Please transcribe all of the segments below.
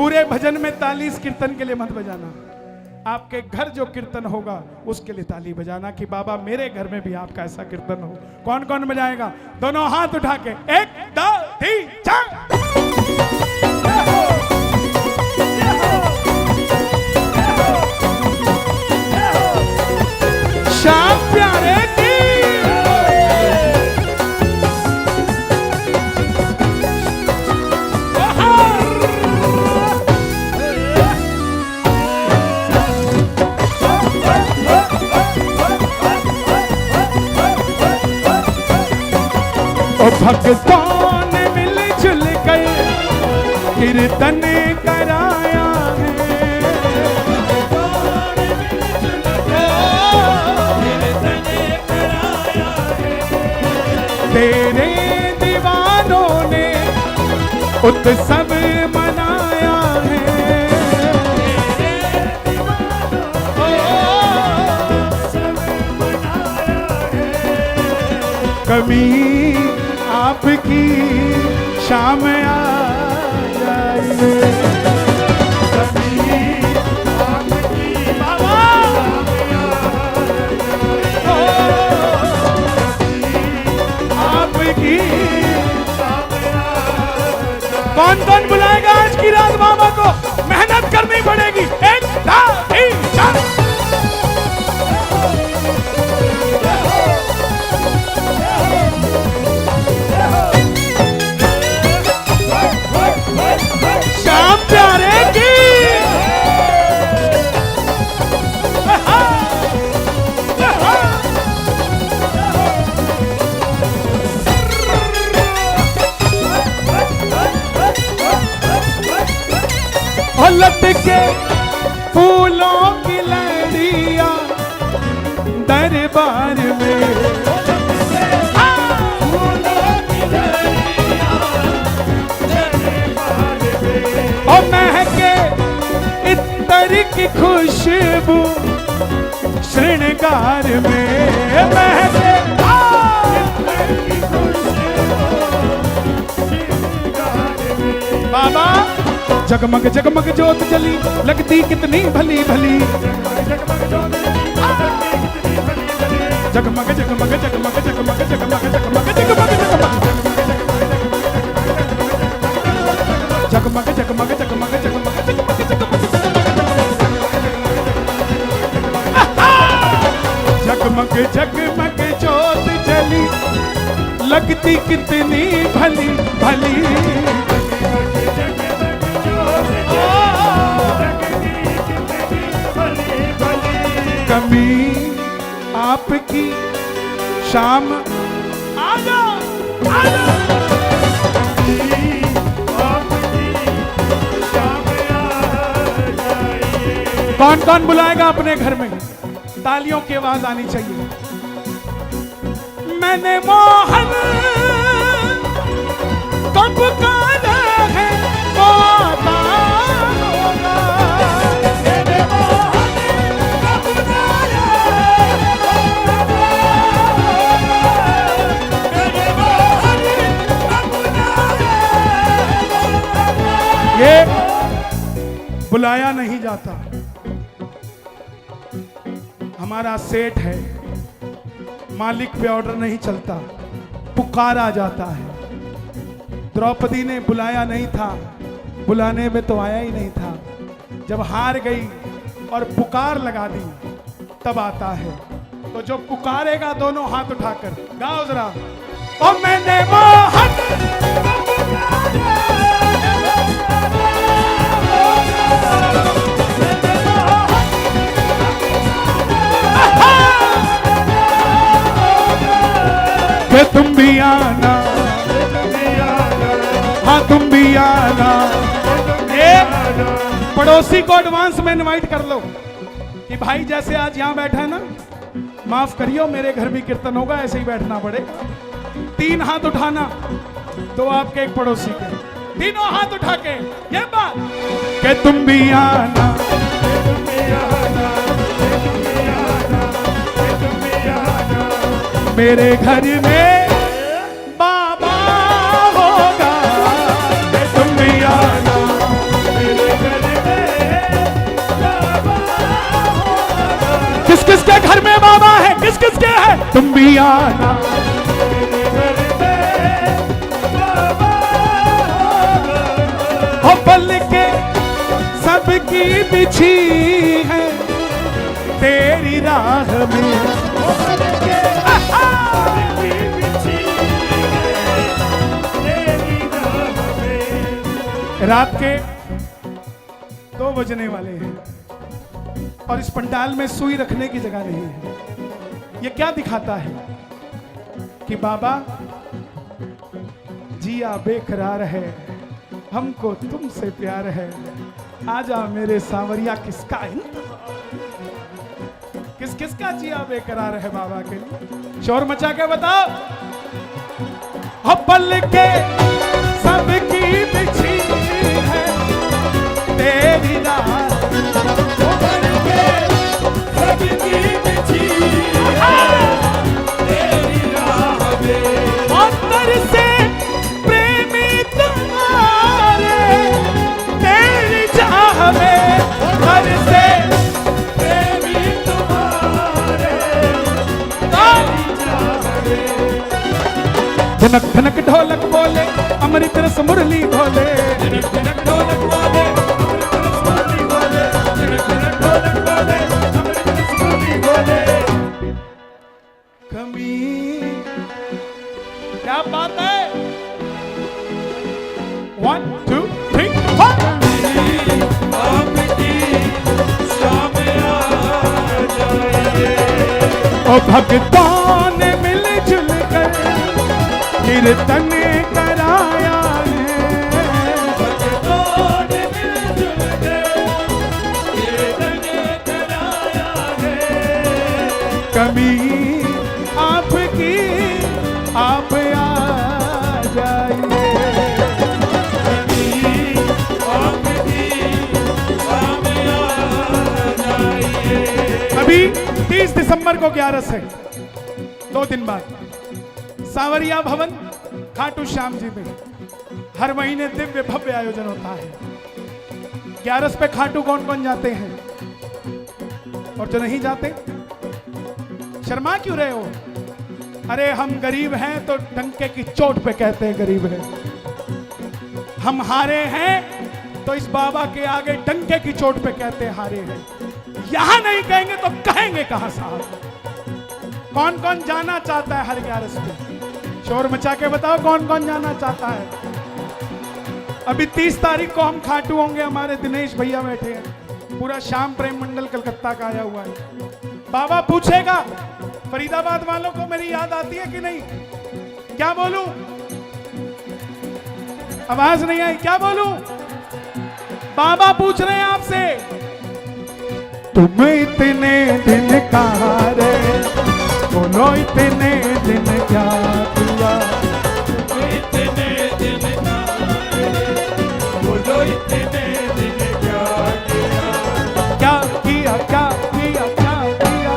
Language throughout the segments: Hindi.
पूरे भजन में ताली इस कीर्तन के लिए मत बजाना, आपके घर जो कीर्तन होगा उसके लिए ताली बजाना कि बाबा मेरे घर में भी आपका ऐसा कीर्तन हो। कौन कौन बजाएगा? दोनों हाथ उठा के 1 2 3 4। श्याम प्यारे की भगवान मिल जुल कर कीर्तन कराया है, तेरे दीवानों ने उत्सव मनाया है, कभी आपकी शाम आ जाए, आपकी कौन कौन बुलाएगा आज की रात बाबा को? मेहनत करनी पड़ेगी। 1 2 3 4। श्याम प्यारे की लटके फूलों की लड़ियां दरबार में, और महके इत्तर की खुशबू श्रृंगार में, महके बाबा जगमग जगमग जोत जली लगती कितनी भली भली, जगमग जगमग जगमग जगमग जगमग जगमग जगमग जगमग जगमग जगमग जगमग जगमग जोत जली लगती कितनी भली भली, कभी आपकी शाम आ जाओ आ जाओ, कौन कौन बुलाएगा अपने घर में? तालियों की आवाज आनी चाहिए। मैंने मोहन को पुकारा है वो आता होगा, ये बुलाया नहीं जाता, हमारा सेठ है, मालिक पे ऑर्डर नहीं चलता, पुकारा जाता है। द्रौपदी ने बुलाया नहीं था, बुलाने में तो आया ही नहीं था, जब हार गई और पुकार लगा दी तब आता है। तो जो पुकारेगा दोनों हाथ उठाकर गाओ जरा। और मैंने मोहन कि तुम भी आना, हाँ तुम भी आना। पड़ोसी को एडवांस में इनवाइट कर लो कि भाई जैसे आज यहाँ बैठा है ना, माफ करियो मेरे घर भी कीर्तन होगा, ऐसे ही बैठना पड़ेगा। 3 हाथ उठाना, तो आपके एक पड़ोसी के, तीनों हाथ उठा के ये बात कि तुम भी आना, मेरे घर में बाबा होगा, तुम भी आना मेरे सबकी बिछी है तेरी राह में। रात के 2 बजने वाले हैं और इस पंडाल में सुई रखने की जगह नहीं है। ये क्या दिखाता है कि बाबा जिया बेकरार है, हमको तुमसे प्यार है, आजा मेरे सावरिया किसका किस किसका जिया बेकरार है बाबा के लिए। शोर मचा के बताओ। हो पल के सबकी बिछी है तेरी राह, सबकी बिछी है तेरी राह में। अंतर से प्रेमी तुम्हारे तेरी चाह में, अंतर से प्रेमी तुम्हारे तेरी चाह में। धनक धनक ढोलक बोले अमृत रस मुरली घोले, धनक धनक ढोलक बोले अमृत रस मुरली घोले, धनक धनक ढोलक बोले अमृत रस मुरली घोले। कमी क्या बात है। 1 2 3 4। आपकी शाम आ जाए ओ भक्तों ने मिलजुल कर कीर्तन कराया है, भक्तों ने मिलजुल कर कीर्तन कराया है। कभी आपकी आप आ जाइए, कभी आपकी आप आ जाइए। अभी 30 दिसंबर को 11 से 2 दिन बाद सावरिया भवन खाटू श्याम जी में हर महीने दिव्य भव्य आयोजन होता है। 11 पे खाटू कौन कौन जाते हैं और जो नहीं जाते शर्मा क्यों रहे हो? अरे हम गरीब हैं तो डंके की चोट पे कहते हैं गरीब हैं, हम हारे हैं तो इस बाबा के आगे डंके की चोट पे कहते हैं हारे हैं। यहां नहीं कहेंगे तो कहेंगे कहां साहब? कौन कौन जाना चाहता है हर 11 पे? शोर मचा के बताओ कौन कौन जाना चाहता है। अभी 30 तारीख को हम खाटू होंगे, हमारे दिनेश भैया बैठे हैं, पूरा श्याम प्रेम मंडल कलकत्ता का आया हुआ है। बाबा पूछेगा फरीदाबाद वालों को मेरी याद आती है कि नहीं? क्या बोलूं? आवाज नहीं आई, क्या बोलूं? बाबा पूछ रहे हैं आपसे, तुम इतने दिन कहाँ रहे, बोलो इतने दिन क्या किया, इतने दिन कहाँ रहे, बोलो इतने दिन क्या किया, क्या किया क्या किया क्या किया।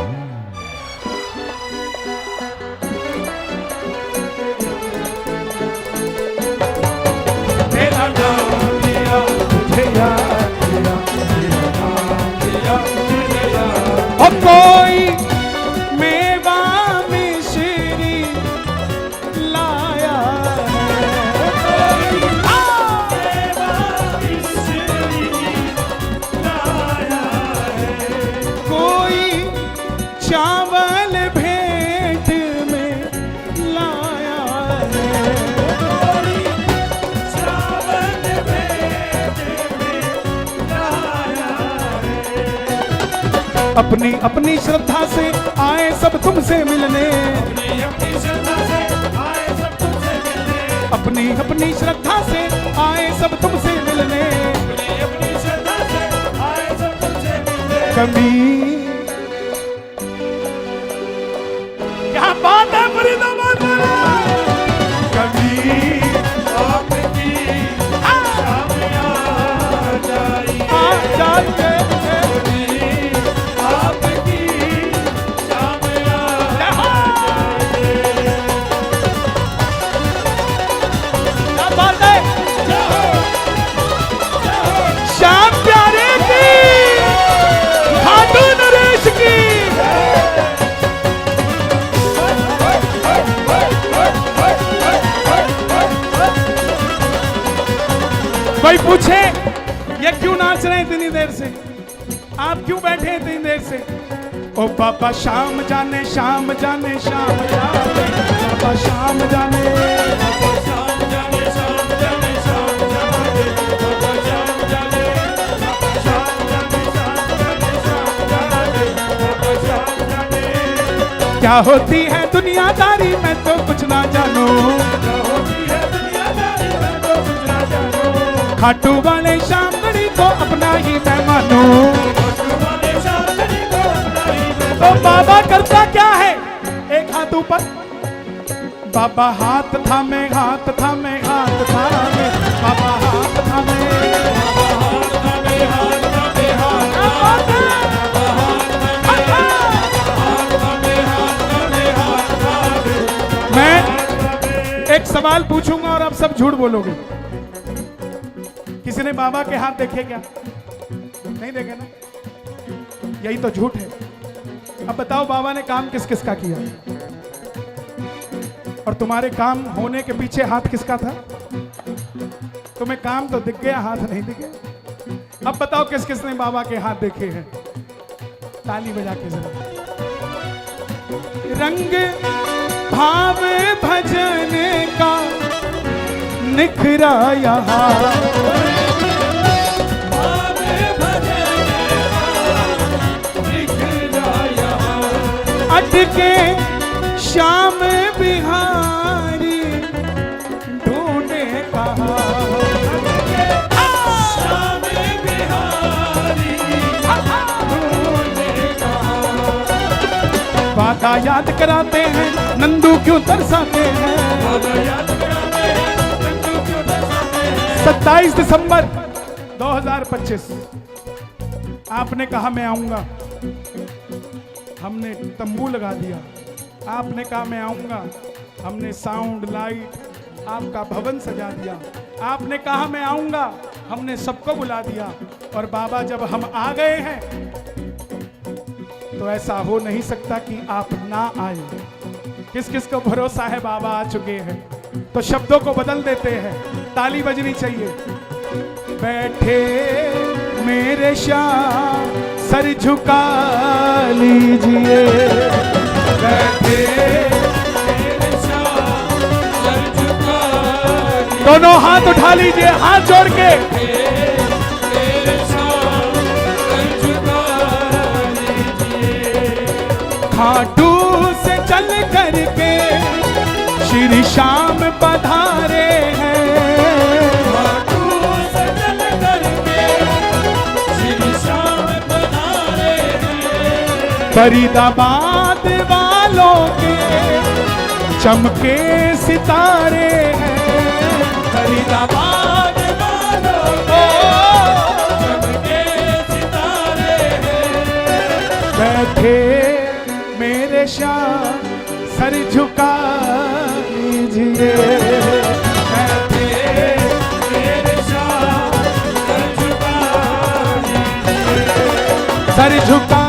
तेरा नाम लिया मुझे याद किया, तेरा नाम लिया मुझे याद। और कोई मेवा मिश्री लाया है, मेवा मिश्री लाया है, कोई चावल भेंट में लाया है, कोई चावल भेंट में लाया है। अपनी अपनी श्रद्धा से आए सब तुमसे मिलने, अपनी अपनी श्रद्धा से आए सब तुमसे मिलने, अपनी अपनी श्रद्धा से आए सब तुमसे मिलने, अपनी अपनी श्रद्धा से आए सब तुमसे मिलने। कभी क्या बात है फरीदाबाद वाले, कभी आपकी शाम आ जाइए, आ जाइए, कोई पूछे ये क्यों नाच रहे हैं इतनी देर से? आप क्यों बैठे हैं इतनी देर से? ओ बाबा शाम जाने शाम जाने शाम जाने, बाबा शाम जाने, बाबा शाम जाने शाम जाने शाम जाने, बाबा शाम जाने, बाबा शाम जाने शाम जाने शाम जाने, बाबा शाम जाने। क्या होती है दुनियादारी मैं तो कुछ ना जानू, क्या होती है दुनियादारी मैं तो कुछ ना जानू। खाटू वाले शाम गढ़ी को अपना ही मैं मानू, तो बाबा करता क्या है? एक हाथ ऊपर, बाबा हाथ थामे हाथ थामे हाथ थामे, बाबा हाथ थामे, बाबा हाथ थामे हाथ थामे हाथ थामे। मैं एक सवाल पूछूंगा और आप सब झूठ बोलोगे। किसी ने बाबा के हाथ देखे क्या? नहीं देखे ना? यही तो झूठ है। अब बताओ बाबा ने काम किस किस का किया और तुम्हारे काम होने के पीछे हाथ किसका था? तुम्हें काम तो दिख गया, हाथ नहीं दिखे। अब बताओ किस किस ने बाबा के हाथ देखे हैं? ताली बजा के जरा। रंग भाव भजन का निखरा यहाँ, अटके श्याम बिहारी ढूंढे कहाँ, श्याम बिहारी ढूंढे कहाँ। वादा याद कराते हैं नंदू क्यों तरसाते हैं, वादा याद कराते हैं नंदू क्यों तरसाते हैं। 27 दिसंबर 2025 आपने कहा मैं आऊंगा, हमने तंबू लगा दिया। आपने कहा मैं आऊंगा, हमने साउंड लाइट आपका भवन सजा दिया। आपने कहा मैं आऊंगा, हमने सबको बुला दिया। और बाबा जब हम आ गए हैं तो ऐसा हो नहीं सकता कि आप ना आए। किस किस को भरोसा है बाबा आ चुके हैं? तो शब्दों को बदल देते हैं। ताली बजनी चाहिए। बैठे मेरे शाह सर झुका लीजिए, बैठे मेरे शाह सर झुका लीजिए। दोनों हाथ उठा लीजिए, हाथ जोड़ के। मेरे शाह सर झुका लीजिए। खाटू से चल करके श्री श्याम पधारे हैं, फरीदाबाद वालों के चमके सितारे हैं, फरीदाबाद वालों के चमके सितारे हैं। बैठे मेरे शाह सर झुका लीजिए, बैठे मेरे शाह सर झुका लीजिए, सर झुका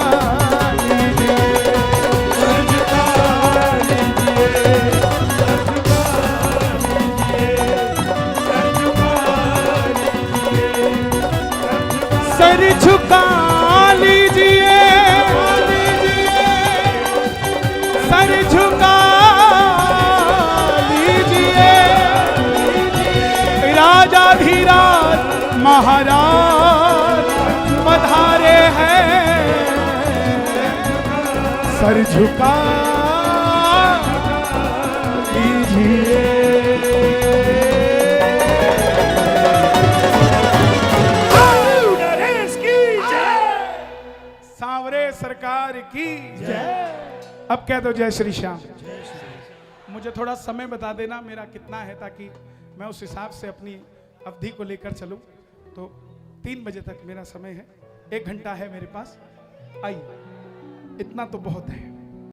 सर झुका लीजिए, सर झुका लीजिए। राजाधिराज महाराज पधारे हैं, सर झुका लीजिए। सरकार की जय। अब कह दो जय श्री श्याम। मुझे थोड़ा समय बता देना मेरा कितना है, ताकि मैं उस हिसाब से अपनी अवधि को लेकर चलूं। तो 3 बजे तक मेरा समय है, 1 घंटा है मेरे पास। आइए, इतना तो बहुत है।